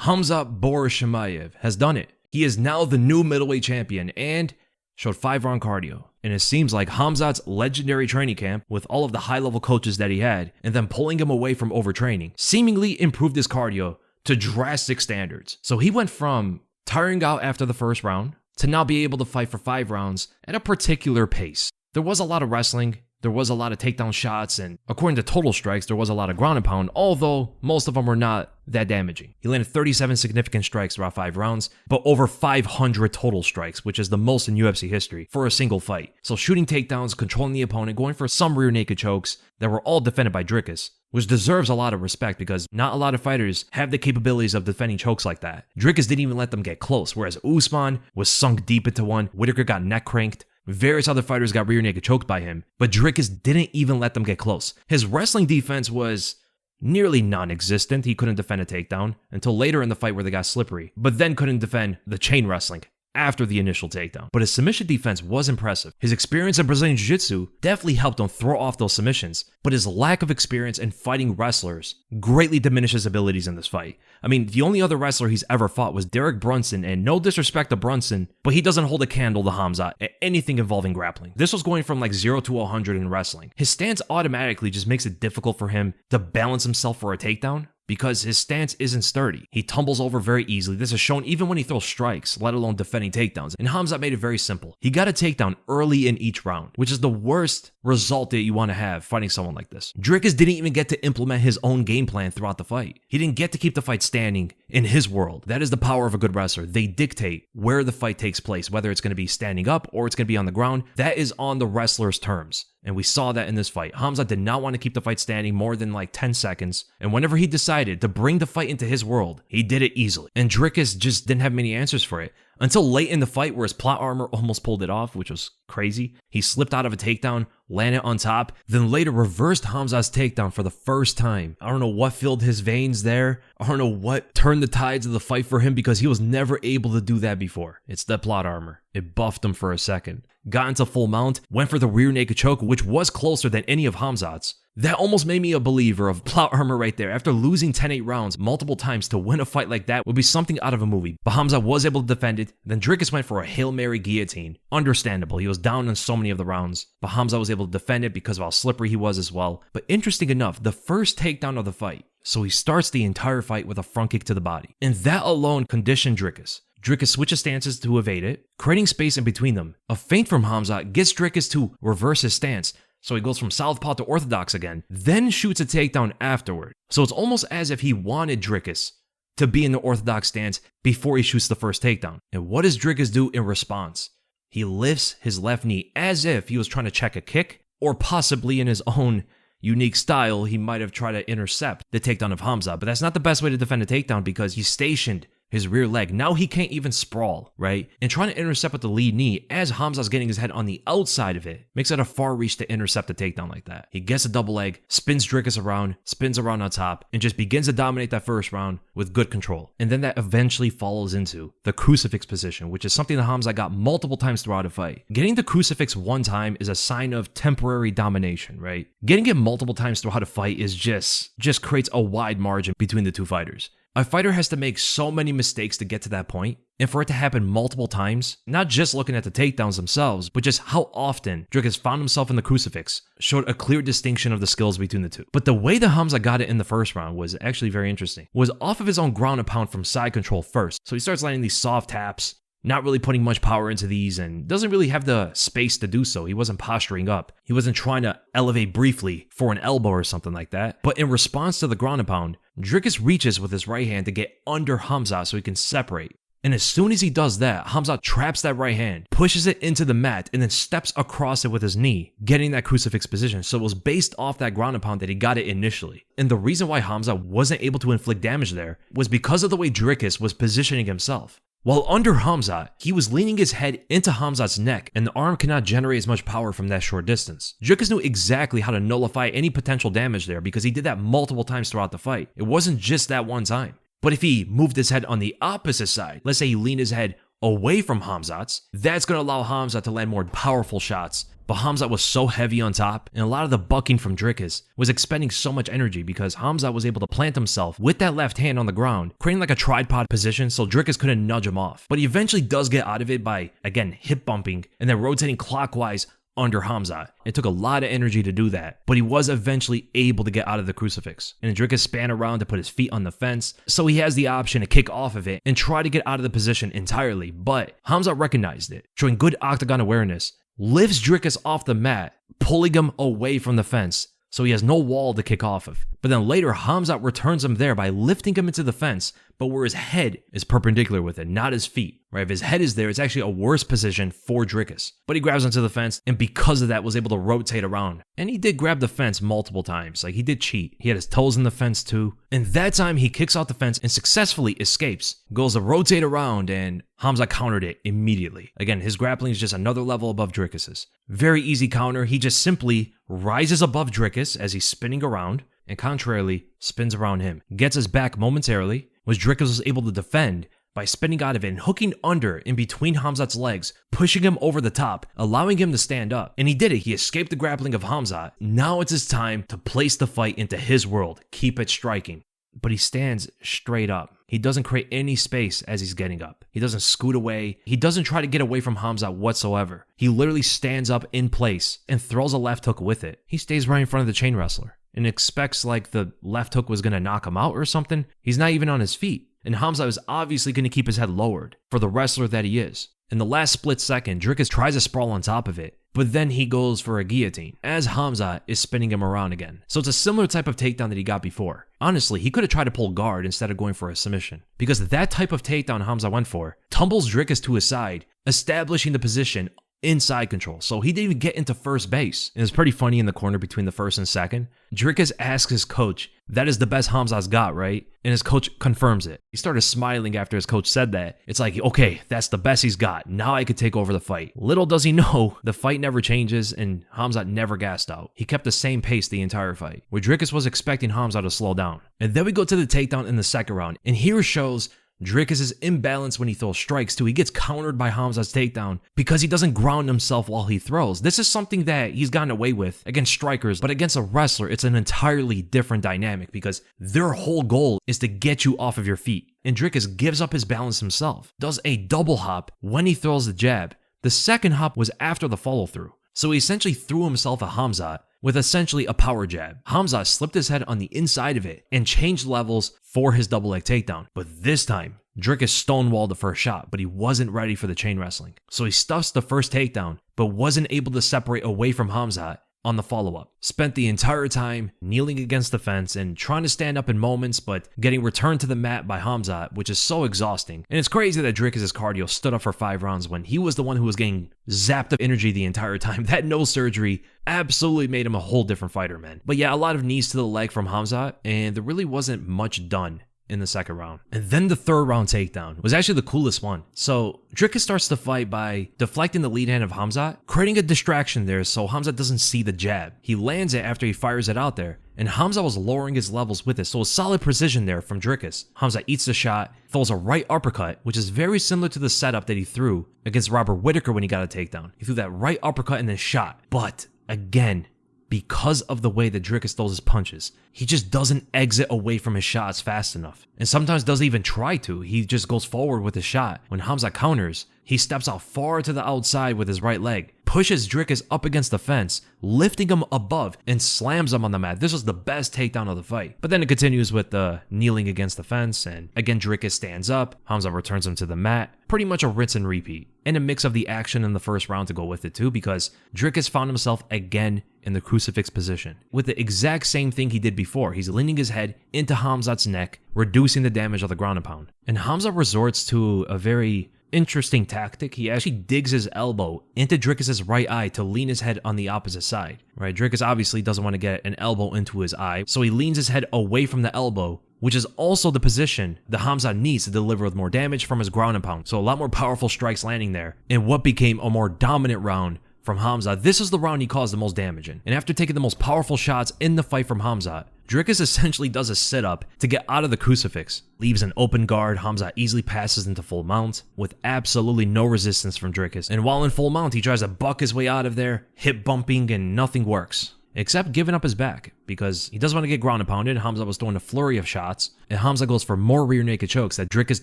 Khamzat Chimaev has done it. He is now the new middleweight champion and showed 5-round cardio. And it seems like Khamzat's legendary training camp, with all of the high-level coaches that he had, and then pulling him away from overtraining, seemingly improved his cardio to drastic standards. So he went from tiring out after the first round to now be able to fight for 5 rounds at a particular pace. There was a lot of wrestling, there was a lot of takedown shots, and according to total strikes, there was a lot of ground and pound, although most of them were not that damaging. He landed 37 significant strikes throughout 5 rounds, but over 500 total strikes, which is the most in UFC history for a single fight. So shooting takedowns, controlling the opponent, going for some rear naked chokes that were all defended by Dricus, which deserves a lot of respect because not a lot of fighters have the capabilities of defending chokes like that. Dricus didn't even let them get close, whereas Usman was sunk deep into one, Whitaker got neck cranked, various other fighters got rear naked choked by him, but Dricus didn't even let them get close. His wrestling defense was nearly non-existent. He couldn't defend a takedown until later in the fight where they got slippery, but then couldn't defend the chain wrestling after the initial takedown. But his submission defense was impressive. His experience in Brazilian Jiu-Jitsu definitely helped him throw off those submissions, but his lack of experience in fighting wrestlers greatly diminished his abilities in this fight. I mean, the only other wrestler he's ever fought was Derek Brunson, and no disrespect to Brunson, but he doesn't hold a candle to Khamzat at anything involving grappling. This was going from like 0 to 100 in wrestling. His stance automatically just makes it difficult for him to balance himself for a takedown, because his stance isn't sturdy. He tumbles over very easily. This is shown even when he throws strikes, let alone defending takedowns. And Khamzat made it very simple. He got a takedown early in each round, which is the worst result that you want to have fighting someone like this. Dricus didn't even get to implement his own game plan throughout the fight. He didn't get to keep the fight standing in his world. That is the power of a good wrestler. They dictate where the fight takes place, whether it's going to be standing up or it's going to be on the ground. That is on the wrestler's terms. And we saw that in this fight. Khamzat did not want to keep the fight standing more than like 10 seconds. And whenever he decided to bring the fight into his world, he did it easily. And Dricus just didn't have many answers for it. Until late in the fight where his plot armor almost pulled it off, which was crazy. He slipped out of a takedown, landed on top, then later reversed Khamzat's takedown for the first time. I don't know what filled his veins there. I don't know what turned the tides of the fight for him because he was never able to do that before. It's the plot armor. It buffed him for a second. Got into full mount, went for the rear naked choke, which was closer than any of Khamzat's. That almost made me a believer of plot armor right there. After losing 10-8 rounds multiple times, to win a fight like that would be something out of a movie. But Khamzat was able to defend it. Then Dricus went for a Hail Mary guillotine. Understandable. He was down in so many of the rounds. But Khamzat was able to defend it because of how slippery he was as well. But interesting enough, the first takedown of the fight. So he starts the entire fight with a front kick to the body. And that alone conditioned Dricus. Dricus switches stances to evade it, creating space in between them. A feint from Khamzat gets Dricus to reverse his stance. So he goes from southpaw to orthodox again, then shoots a takedown afterward. So it's almost as if he wanted Dricus to be in the orthodox stance before he shoots the first takedown. And what does Dricus do in response? He lifts his left knee as if he was trying to check a kick, or possibly in his own unique style, he might have tried to intercept the takedown of Khamzat. But that's not the best way to defend a takedown because he stationed his rear leg. Now he can't even sprawl, right? And trying to intercept with the lead knee as Khamzat's getting his head on the outside of it makes it a far reach to intercept a takedown like that. He gets a double leg, spins Dricus around, spins around on top, and just begins to dominate that first round with good control. And then that eventually follows into the crucifix position, which is something that Khamzat got multiple times throughout a fight. Getting the crucifix one time is a sign of temporary domination, right? Getting it multiple times throughout a fight is just creates a wide margin between the two fighters. A fighter has to make so many mistakes to get to that point, and for it to happen multiple times, not just looking at the takedowns themselves, but just how often Dricus found himself in the crucifix, showed a clear distinction of the skills between the two. But the way that Khamzat got it in the first round was actually very interesting. Was off of his own ground and pound from side control first. So he starts landing these soft taps, not really putting much power into these, and doesn't really have the space to do so. He wasn't posturing up. He wasn't trying to elevate briefly for an elbow or something like that. But in response to the ground and pound, Dricus reaches with his right hand to get under Khamzat so he can separate. And as soon as he does that, Khamzat traps that right hand, pushes it into the mat, and then steps across it with his knee, getting that crucifix position. So it was based off that ground and pound that he got it initially. And the reason why Khamzat wasn't able to inflict damage there was because of the way Dricus was positioning himself. While under Khamzat, he was leaning his head into Khamzat's neck, and the arm cannot generate as much power from that short distance. Dricus knew exactly how to nullify any potential damage there because he did that multiple times throughout the fight. It wasn't just that one time. But if he moved his head on the opposite side, let's say he leaned his head away from Khamzat's, that's going to allow Khamzat to land more powerful shots but Khamzat was so heavy on top, and a lot of the bucking from Dricus was expending so much energy because Khamzat was able to plant himself with that left hand on the ground, creating like a tripod position so Dricus couldn't nudge him off. But he eventually does get out of it by, again, hip bumping and then rotating clockwise under Khamzat. It took a lot of energy to do that, but he was eventually able to get out of the crucifix. And Dricus span around to put his feet on the fence, so he has the option to kick off of it and try to get out of the position entirely, but Khamzat recognized it, showing good octagon awareness, lifts Dricus off the mat, pulling him away from the fence, so he has no wall to kick off of. But then later, Khamzat returns him there by lifting him into the fence, but where his head is perpendicular with it, not his feet. Right? If his head is there, it's actually a worse position for Dricus. But he grabs onto the fence, and because of that, was able to rotate around. And he did grab the fence multiple times. Like, he did cheat. He had his toes in the fence too. And that time, he kicks out the fence and successfully escapes. Goes to rotate around, and Khamzat countered it immediately. Again, his grappling is just another level above Dricus's. Very easy counter. He just simply rises above Dricus as he's spinning around, and contrarily, spins around him. Gets his back momentarily, which Dricus was able to defend by spinning out of it and hooking under in between Khamzat's legs, pushing him over the top, allowing him to stand up. And he did it. He escaped the grappling of Khamzat. Now it's his time to place the fight into his world. Keep it striking. But he stands straight up. He doesn't create any space as he's getting up. He doesn't scoot away. He doesn't try to get away from Khamzat whatsoever. He literally stands up in place and throws a left hook with it. He stays right in front of the chain wrestler and expects like the left hook was going to knock him out or something. He's not even on his feet. And Khamzat is obviously going to keep his head lowered for the wrestler that he is. In the last split second, Dricus tries to sprawl on top of it, but then he goes for a guillotine as Khamzat is spinning him around again. So it's a similar type of takedown that he got before. Honestly, he could have tried to pull guard instead of going for a submission, because that type of takedown Khamzat went for tumbles Dricus to his side, establishing the position inside control. So he didn't even get into first base. And it's pretty funny in the corner between the first and second. Dricus asks his coach, "That is the best Khamzat's got, right?" And his coach confirms it. He started smiling after his coach said that. It's like, okay, that's the best he's got. Now I could take over the fight. Little does he know, the fight never changes and Khamzat never gassed out. He kept the same pace the entire fight, where Dricus was expecting Khamzat to slow down. And then we go to the takedown in the second round. And here it shows Dricus' imbalance when he throws strikes too. He gets countered by Khamzat's takedown because he doesn't ground himself while he throws. This is something that he's gotten away with against strikers, but against a wrestler, it's an entirely different dynamic because their whole goal is to get you off of your feet. And Dricus gives up his balance himself, does a double hop when he throws the jab. The second hop was after the follow through. So he essentially threw himself at Khamzat with essentially a power jab. Khamzat slipped his head on the inside of it and changed levels for his double leg takedown. But this time, Dricus stonewalled the first shot, but he wasn't ready for the chain wrestling. So he stuffs the first takedown, but wasn't able to separate away from Khamzat on the follow-up. Spent the entire time kneeling against the fence and trying to stand up in moments, but getting returned to the mat by Khamzat, which is so exhausting. And it's crazy that Dricus' cardio stood up for 5 rounds when he was the one who was getting zapped of energy the entire time. That nose surgery absolutely made him a whole different fighter, man. But yeah, a lot of knees to the leg from Khamzat, and there really wasn't much done in the second round. And then the third round takedown was actually the coolest one. So Dricus starts the fight by deflecting the lead hand of Khamzat, creating a distraction there so Khamzat doesn't see the jab. He lands it after he fires it out there, and Khamzat was lowering his levels with it, so a solid precision there from Dricus. Khamzat eats the shot, throws a right uppercut, which is very similar to the setup that he threw against Robert Whittaker when he got a takedown. He threw that right uppercut and then shot. But again, because of the way that Dricus throws his punches, he just doesn't exit away from his shots fast enough. And sometimes doesn't even try to. He just goes forward with his shot. When Khamzat counters, he steps out far to the outside with his right leg, pushes Dricus up against the fence, lifting him above and slams him on the mat. This was the best takedown of the fight. But then it continues with the kneeling against the fence, and again Dricus stands up, Khamzat returns him to the mat. Pretty much a rinse and repeat. And a mix of the action in the first round to go with it too, because Dricus found himself again in the crucifix position with the exact same thing he did before. He's leaning his head into Khamzat's neck, reducing the damage of the ground and pound. And Khamzat resorts to a very interesting tactic. He actually digs his elbow into Dricus' right eye to lean his head on the opposite side. Right? Dricus obviously doesn't want to get an elbow into his eye, so he leans his head away from the elbow, which is also the position that Khamzat needs to deliver with more damage from his ground and pound. So a lot more powerful strikes landing there in what became a more dominant round from Khamzat, this is the round he caused the most damage in. And after taking the most powerful shots in the fight from Khamzat, Dricus essentially does a sit-up to get out of the Crucifix, leaves an open guard. Khamzat easily passes into full mount with absolutely no resistance from Dricus. And while in full mount, he tries to buck his way out of there, hip bumping, and nothing works. Except giving up his back, because he doesn't want to get ground and pounded. Khamzat was throwing a flurry of shots, and Khamzat goes for more rear naked chokes that Dricus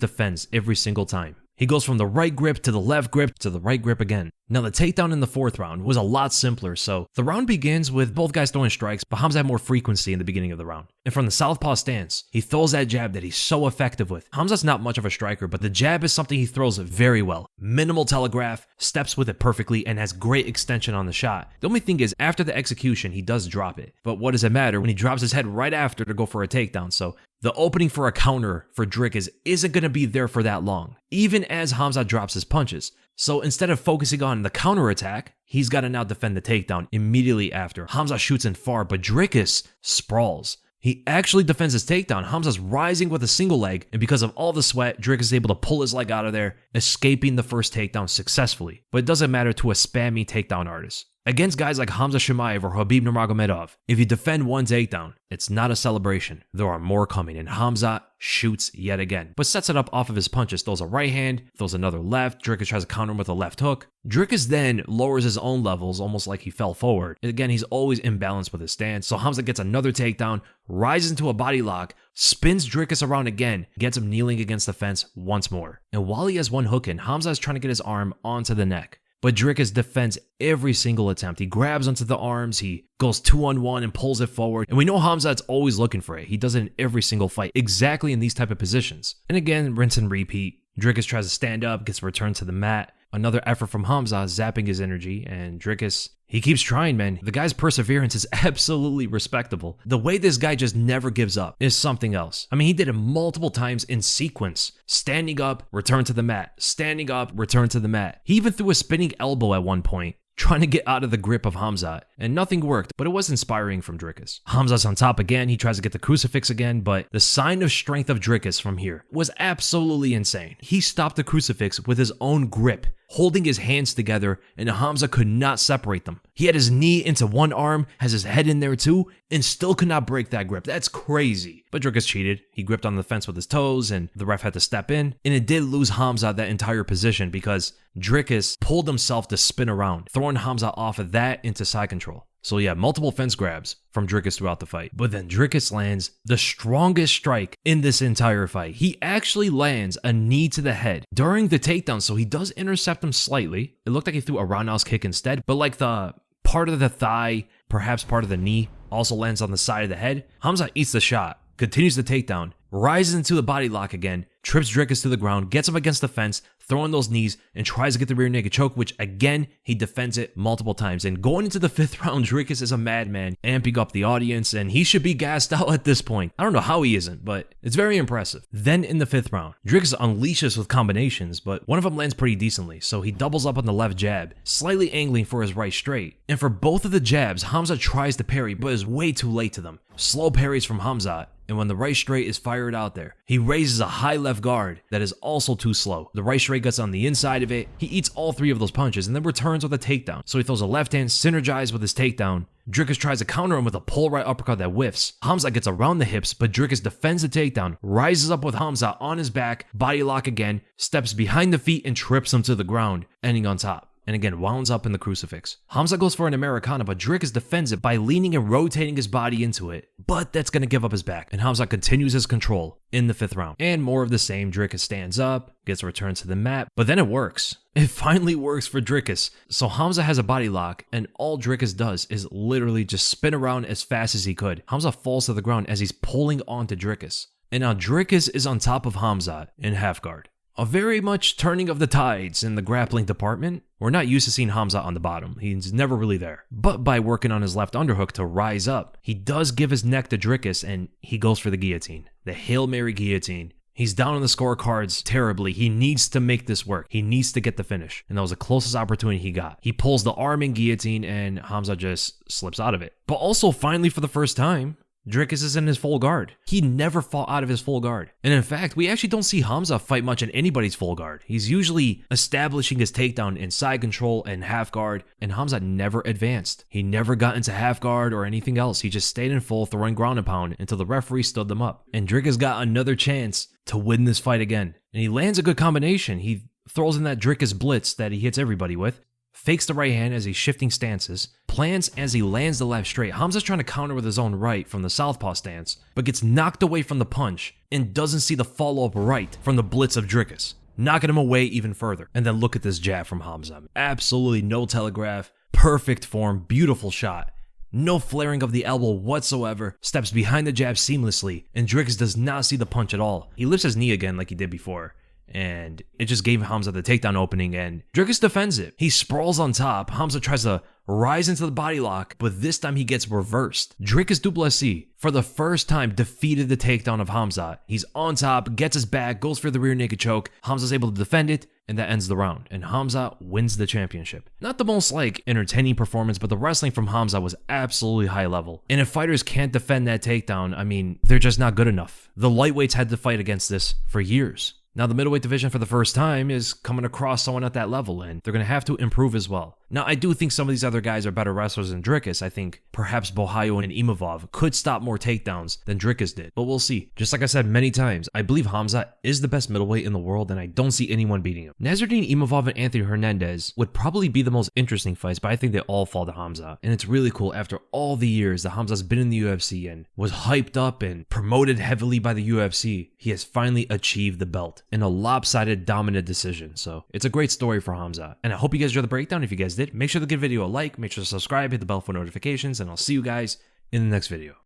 defends every single time. He goes from the right grip to the left grip to the right grip again. Now the takedown in the 4th round was a lot simpler, so the round begins with both guys throwing strikes, but Khamzat had more frequency in the beginning of the round. And from the southpaw stance, he throws that jab that he's so effective with. Khamzat's not much of a striker, but the jab is something he throws very well. Minimal telegraph, steps with it perfectly, and has great extension on the shot. The only thing is, after the execution, he does drop it. But what does it matter when he drops his head right after to go for a takedown? So the opening for a counter for Dricus isn't going to be there for that long, even as Khamzat drops his punches. So instead of focusing on the counter attack, he's got to now defend the takedown immediately after. Khamzat shoots in far, but Dricus sprawls. He actually defends his takedown. Khamzat's rising with a single leg, and because of all the sweat, Dricus is able to pull his leg out of there, escaping the first takedown successfully. But it doesn't matter to a spammy takedown artist. Against guys like Khamzat Chimaev or Khabib Nurmagomedov, if you defend one takedown, it's not a celebration. There are more coming, and Khamzat shoots yet again, but sets it up off of his punches, throws a right hand, throws another left. Dricus tries to counter him with a left hook. Dricus then lowers his own levels, almost like he fell forward. Again, he's always imbalanced with his stance, so Khamzat gets another takedown, rises into a body lock, spins Dricus around again, gets him kneeling against the fence once more. And while he has one hook in, Khamzat is trying to get his arm onto the neck. But Dricus defends every single attempt. He grabs onto the arms, he goes 2-on-1 and pulls it forward. And we know Khamzat's always looking for it. He does it in every single fight, exactly in these type of positions. And again, rinse and repeat. Dricus tries to stand up, gets returned to the mat. Another effort from Khamzat, zapping his energy, and Dricus, he keeps trying, man. The guy's perseverance is absolutely respectable. The way this guy just never gives up is something else. I mean, he did it multiple times in sequence. Standing up, return to the mat. Standing up, return to the mat. He even threw a spinning elbow at one point, trying to get out of the grip of Khamzat, and nothing worked, but it was inspiring from Dricus. Khamzat's on top again. He tries to get the Crucifix again, but the sign of strength of Dricus from here was absolutely insane. He stopped the Crucifix with his own grip, holding his hands together, and Khamzat could not separate them. He had his knee into one arm, has his head in there too, and still could not break that grip. That's crazy. But Dricus cheated. He gripped on the fence with his toes, and the ref had to step in. And it did lose Khamzat that entire position because Dricus pulled himself to spin around, throwing Khamzat off of that into side control. So yeah, multiple fence grabs from Dricus throughout the fight. But then Dricus lands the strongest strike in this entire fight. He actually lands a knee to the head during the takedown, so he does intercept him slightly. It looked like he threw a roundhouse kick instead, but like the part of the thigh, perhaps part of the knee, also lands on the side of the head. Khamzat eats the shot, continues the takedown, rises into the body lock again, trips Dricus to the ground, gets him against the fence, throwing those knees, and tries to get the rear naked choke, which again, he defends it multiple times. And going into the 5th round, Dricus is a madman, amping up the audience, and he should be gassed out at this point. I don't know how he isn't, but it's very impressive. Then in the 5th round, Dricus unleashes with combinations, but one of them lands pretty decently, so he doubles up on the left jab, slightly angling for his right straight. And for both of the jabs, Khamzat tries to parry, but is way too late to them. Slow parries from Khamzat, and when the right straight is fired out there, he raises a high left guard that is also too slow. The right straight gets on the inside of it. He eats all 3 of those punches and then returns with a takedown. So he throws a left hand, synergized with his takedown. Dricus tries to counter him with a pull right uppercut that whiffs. Khamzat gets around the hips, but Dricus defends the takedown, rises up with Khamzat on his back, body lock again, steps behind the feet and trips him to the ground, ending on top. And again, wounds up in the Crucifix. Khamzat goes for an Americana, but Dricus defends it by leaning and rotating his body into it. But that's going to give up his back, and Khamzat continues his control in the 5th round. And more of the same, Dricus stands up, gets returned to the mat, but then it works. It finally works for Dricus. So Khamzat has a body lock, and all Dricus does is literally just spin around as fast as he could. Khamzat falls to the ground as he's pulling onto Dricus. And now Dricus is on top of Khamzat in half guard. A very much turning of the tides in the grappling department. We're not used to seeing Khamzat on the bottom. He's never really there. But by working on his left underhook to rise up, he does give his neck to Dricus and he goes for the guillotine. The Hail Mary guillotine. He's down on the scorecards terribly. He needs to make this work. He needs to get the finish. And that was the closest opportunity he got. He pulls the arm in guillotine and Khamzat just slips out of it. But also finally for the first time, Dricus is in his full guard. He never fought out of his full guard. And in fact, we actually don't see Khamzat fight much in anybody's full guard. He's usually establishing his takedown in side control and half guard, and Khamzat never advanced. He never got into half guard or anything else. He just stayed in full, throwing ground and pound until the referee stood them up. And Dricus got another chance to win this fight again. And he lands a good combination. He throws in that Dricus blitz that he hits everybody with, fakes the right hand as he's shifting stances, plans as he lands the left straight. Khamzat's trying to counter with his own right from the southpaw stance, but gets knocked away from the punch and doesn't see the follow-up right from the blitz of Dricus, knocking him away even further. And then look at this jab from Khamzat. Absolutely no telegraph, perfect form, beautiful shot. No flaring of the elbow whatsoever, steps behind the jab seamlessly, and Dricus does not see the punch at all. He lifts his knee again like he did before, and it just gave Khamzat the takedown opening, and Dricus defends it. He sprawls on top. Khamzat tries to rise into the body lock, but this time he gets reversed. Dricus Du Plessis, for the first time, defeated the takedown of Khamzat. He's on top, gets his back, goes for the rear naked choke. Khamzat's able to defend it, and that ends the round, and Khamzat wins the championship. Not the most entertaining performance, but the wrestling from Khamzat was absolutely high level. And if fighters can't defend that takedown, I mean, they're just not good enough. The lightweights had to fight against this for years. Now the middleweight division for the first time is coming across someone at that level, and they're going to have to improve as well. Now I do think some of these other guys are better wrestlers than Dricus. I think perhaps Bohayo and Imavov could stop more takedowns than Dricus did, but we'll see. Just like I said many times, I believe Khamzat is the best middleweight in the world, and I don't see anyone beating him. Nasruddin Imavov and Anthony Hernandez would probably be the most interesting fights, but I think they all fall to Khamzat. And it's really cool after all the years that Khamzat's been in the UFC and was hyped up and promoted heavily by the UFC, he has finally achieved the belt in a lopsided dominant decision. So it's a great story for Khamzat. And I hope you guys enjoyed the breakdown. If you guys did, make sure to give the video a like, make sure to subscribe, hit the bell for notifications, and I'll see you guys in the next video.